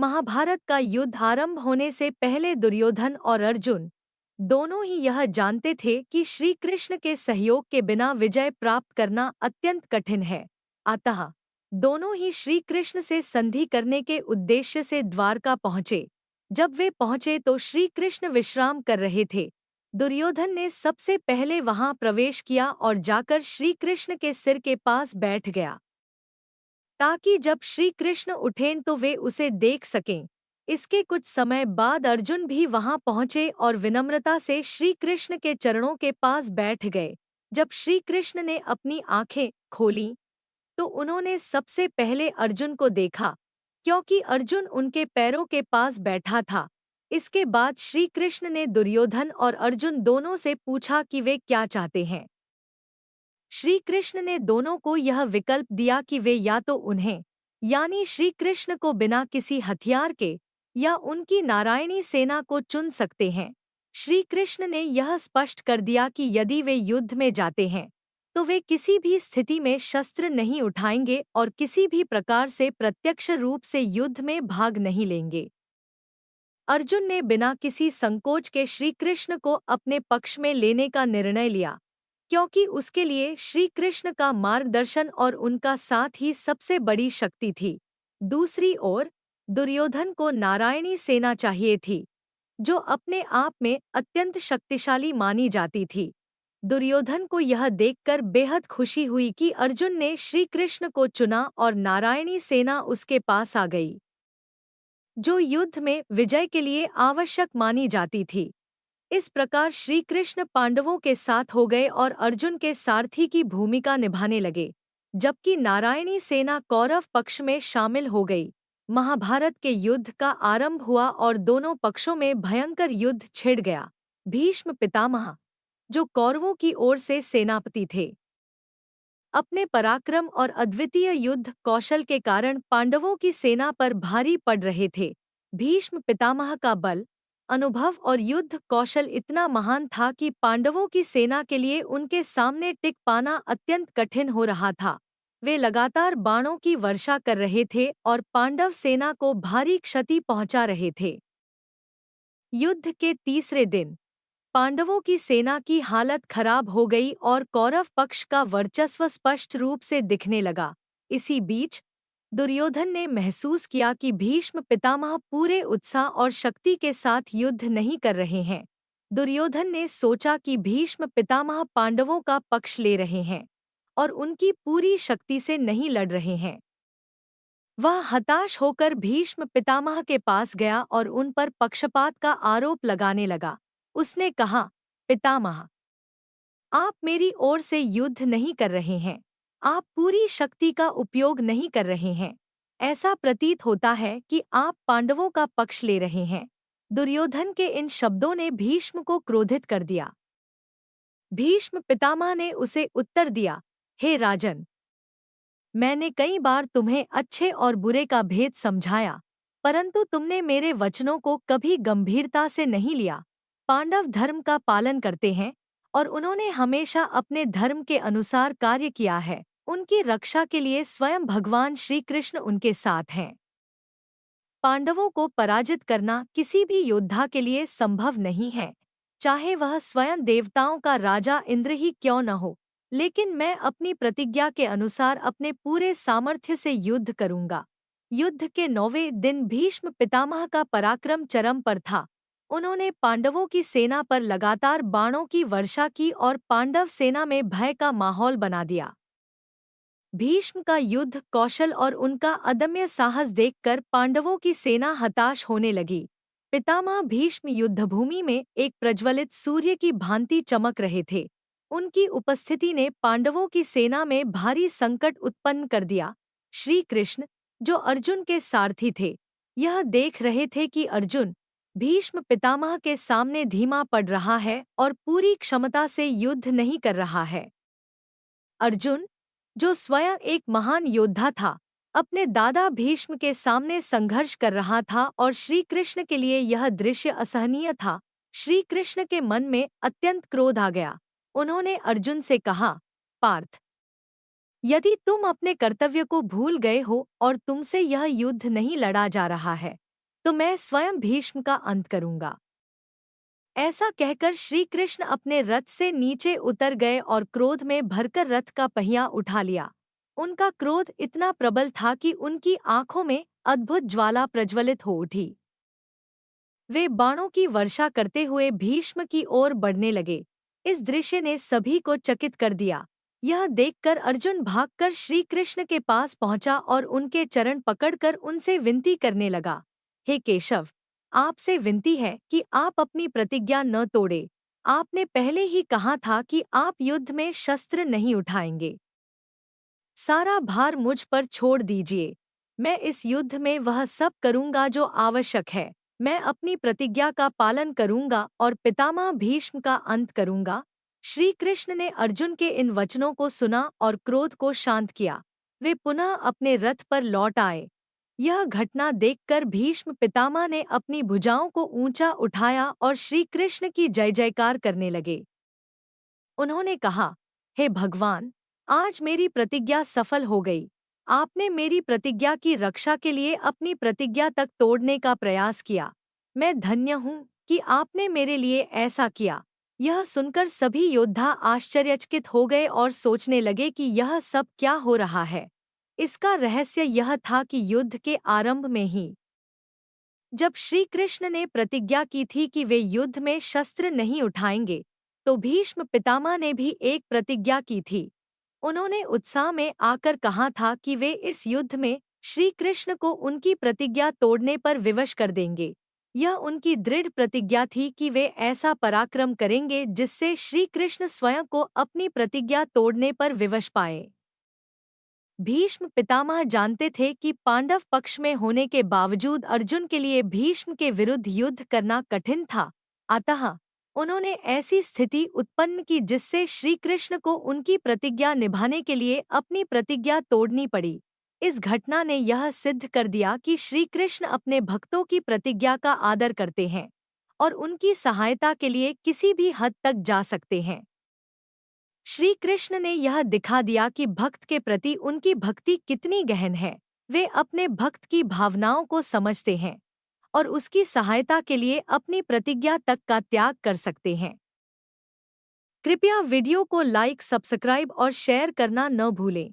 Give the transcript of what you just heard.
महाभारत का युद्ध आरंभ होने से पहले दुर्योधन और अर्जुन दोनों ही यह जानते थे कि श्री कृष्ण के सहयोग के बिना विजय प्राप्त करना अत्यंत कठिन है। अतः दोनों ही श्री कृष्ण से संधि करने के उद्देश्य से द्वारका पहुँचे। जब वे पहुँचे तो श्री कृष्ण विश्राम कर रहे थे। दुर्योधन ने सबसे पहले वहां प्रवेश किया और जाकर श्री कृष्ण के सिर के पास बैठ गया, ताकि जब श्री कृष्ण उठें तो वे उसे देख सकें। इसके कुछ समय बाद अर्जुन भी वहां पहुंचे और विनम्रता से श्री कृष्ण के चरणों के पास बैठ गए। जब श्री कृष्ण ने अपनी आंखें खोलीं तो उन्होंने सबसे पहले अर्जुन को देखा, क्योंकि अर्जुन उनके पैरों के पास बैठा था। इसके बाद श्री कृष्ण ने दुर्योधन और अर्जुन दोनों से पूछा कि वे क्या चाहते हैं। श्री कृष्ण ने दोनों को यह विकल्प दिया कि वे या तो उन्हें यानी श्री कृष्ण को बिना किसी हथियार के या उनकी नारायणी सेना को चुन सकते हैं। श्री कृष्ण ने यह स्पष्ट कर दिया कि यदि वे युद्ध में जाते हैं तो वे किसी भी स्थिति में शस्त्र नहीं उठाएंगे और किसी भी प्रकार से प्रत्यक्ष रूप से युद्ध में भाग नहीं लेंगे। अर्जुन ने बिना किसी संकोच के श्री कृष्ण को अपने पक्ष में लेने का निर्णय लिया, क्योंकि उसके लिए श्री कृष्ण का मार्गदर्शन और उनका साथ ही सबसे बड़ी शक्ति थी। दूसरी ओर दुर्योधन को नारायणी सेना चाहिए थी, जो अपने आप में अत्यंत शक्तिशाली मानी जाती थी। दुर्योधन को यह देखकर बेहद खुशी हुई कि अर्जुन ने श्री कृष्ण को चुना और नारायणी सेना उसके पास आ गई, जो युद्ध में विजय के लिए आवश्यक मानी जाती थी। इस प्रकार श्री कृष्ण पांडवों के साथ हो गए और अर्जुन के सारथी की भूमिका निभाने लगे, जबकि नारायणी सेना कौरव पक्ष में शामिल हो गई। महाभारत के युद्ध का आरंभ हुआ और दोनों पक्षों में भयंकर युद्ध छिड़ गया। भीष्म पितामह, जो कौरवों की ओर से सेनापति थे, अपने पराक्रम और अद्वितीय युद्ध कौशल के कारण पांडवों की सेना पर भारी पड़ रहे थे। भीष्म पितामह का बल, अनुभव और युद्ध कौशल इतना महान था कि पांडवों की सेना के लिए उनके सामने टिक पाना अत्यंत कठिन हो रहा था। वे लगातार बाणों की वर्षा कर रहे थे और पांडव सेना को भारी क्षति पहुंचा रहे थे। युद्ध के तीसरे दिन पांडवों की सेना की हालत खराब हो गई और कौरव पक्ष का वर्चस्व स्पष्ट रूप से दिखने लगा। इसी बीच दुर्योधन ने महसूस किया कि भीष्म पितामह पूरे उत्साह और शक्ति के साथ युद्ध नहीं कर रहे हैं। दुर्योधन ने सोचा कि भीष्म पितामह पांडवों का पक्ष ले रहे हैं और उनकी पूरी शक्ति से नहीं लड़ रहे हैं। वह हताश होकर भीष्म पितामह के पास गया और उन पर पक्षपात का आरोप लगाने लगा। उसने कहा, पितामह, आप मेरी ओर से युद्ध नहीं कर रहे हैं, आप पूरी शक्ति का उपयोग नहीं कर रहे हैं। ऐसा प्रतीत होता है कि आप पांडवों का पक्ष ले रहे हैं। दुर्योधन के इन शब्दों ने भीष्म को क्रोधित कर दिया। भीष्म पितामह ने उसे उत्तर दिया, हे राजन, मैंने कई बार तुम्हें अच्छे और बुरे का भेद समझाया, परंतु तुमने मेरे वचनों को कभी गंभीरता से नहीं लिया। पांडव धर्म का पालन करते हैं और उन्होंने हमेशा अपने धर्म के अनुसार कार्य किया है। उनकी रक्षा के लिए स्वयं भगवान श्री कृष्ण उनके साथ हैं। पांडवों को पराजित करना किसी भी योद्धा के लिए संभव नहीं है, चाहे वह स्वयं देवताओं का राजा इंद्र ही क्यों न हो। लेकिन मैं अपनी प्रतिज्ञा के अनुसार अपने पूरे सामर्थ्य से युद्ध करूंगा। युद्ध के 9वें दिन भीष्म पितामह का पराक्रम चरम पर था। उन्होंने पांडवों की सेना पर लगातार बाणों की वर्षा की और पांडव सेना में भय का माहौल बना दिया। भीष्म का युद्ध कौशल और उनका अदम्य साहस देखकर पांडवों की सेना हताश होने लगी। पितामह भीष्म युद्धभूमि में एक प्रज्वलित सूर्य की भांति चमक रहे थे। उनकी उपस्थिति ने पांडवों की सेना में भारी संकट उत्पन्न कर दिया। श्री कृष्ण, जो अर्जुन के सारथी थे, यह देख रहे थे कि अर्जुन भीष्म पितामह के सामने धीमा पड़ रहा है और पूरी क्षमता से युद्ध नहीं कर रहा है। अर्जुन, जो स्वयं एक महान योद्धा था, अपने दादा भीष्म के सामने संघर्ष कर रहा था और श्री कृष्ण के लिए यह दृश्य असहनीय था। श्री कृष्ण के मन में अत्यंत क्रोध आ गया। उन्होंने अर्जुन से कहा, पार्थ, यदि तुम अपने कर्तव्य को भूल गए हो और तुमसे यह युद्ध नहीं लड़ा जा रहा है, तो मैं स्वयं भीष्म का अंत करूंगा। ऐसा कहकर श्री कृष्ण अपने रथ से नीचे उतर गए और क्रोध में भरकर रथ का पहिया उठा लिया। उनका क्रोध इतना प्रबल था कि उनकी आंखों में अद्भुत ज्वाला प्रज्वलित हो उठी। वे बाणों की वर्षा करते हुए भीष्म की ओर बढ़ने लगे। इस दृश्य ने सभी को चकित कर दिया। यह देखकर अर्जुन भागकर श्री कृष्ण के पास पहुंचा और उनके चरण पकड़कर उनसे विनती करने लगा, हे केशव, आपसे विनती है कि आप अपनी प्रतिज्ञा न तोड़े। आपने पहले ही कहा था कि आप युद्ध में शस्त्र नहीं उठाएंगे। सारा भार मुझ पर छोड़ दीजिए। मैं इस युद्ध में वह सब करूंगा जो आवश्यक है। मैं अपनी प्रतिज्ञा का पालन करूंगा और पितामह भीष्म का अंत करूंगा। श्री कृष्ण ने अर्जुन के इन वचनों को सुना और क्रोध को शांत किया। वे पुनः अपने रथ पर लौट आए। यह घटना देखकर भीष्म पितामह ने अपनी भुजाओं को ऊंचा उठाया और श्री कृष्ण की जय जयकार करने लगे। उन्होंने कहा, हे भगवान, आज मेरी प्रतिज्ञा सफल हो गई। आपने मेरी प्रतिज्ञा की रक्षा के लिए अपनी प्रतिज्ञा तक तोड़ने का प्रयास किया। मैं धन्य हूँ कि आपने मेरे लिए ऐसा किया। यह सुनकर सभी योद्धा आश्चर्यचकित हो गए और सोचने लगे कि यह सब क्या हो रहा है। इसका रहस्य यह था कि युद्ध के आरंभ में ही जब श्री कृष्ण ने प्रतिज्ञा की थी कि वे युद्ध में शस्त्र नहीं उठाएंगे, तो भीष्म पितामह ने भी एक प्रतिज्ञा की थी। उन्होंने उत्साह में आकर कहा था कि वे इस युद्ध में श्री कृष्ण को उनकी प्रतिज्ञा तोड़ने पर विवश कर देंगे। यह उनकी दृढ़ प्रतिज्ञा थी कि वे ऐसा पराक्रम करेंगे जिससे श्री कृष्ण स्वयं को अपनी प्रतिज्ञा तोड़ने पर विवश पाए। भीष्म पितामह जानते थे कि पांडव पक्ष में होने के बावजूद अर्जुन के लिए भीष्म के विरुद्ध युद्ध करना कठिन था। अतः उन्होंने ऐसी स्थिति उत्पन्न की जिससे श्री कृष्ण को उनकी प्रतिज्ञा निभाने के लिए अपनी प्रतिज्ञा तोड़नी पड़ी। इस घटना ने यह सिद्ध कर दिया कि श्री कृष्ण अपने भक्तों की प्रतिज्ञा का आदर करते हैं और उनकी सहायता के लिए किसी भी हद तक जा सकते हैं। श्री कृष्ण ने यह दिखा दिया कि भक्त के प्रति उनकी भक्ति कितनी गहन है। वे अपने भक्त की भावनाओं को समझते हैं और उसकी सहायता के लिए अपनी प्रतिज्ञा तक का त्याग कर सकते हैं। कृपया वीडियो को लाइक, सब्सक्राइब और शेयर करना न भूलें।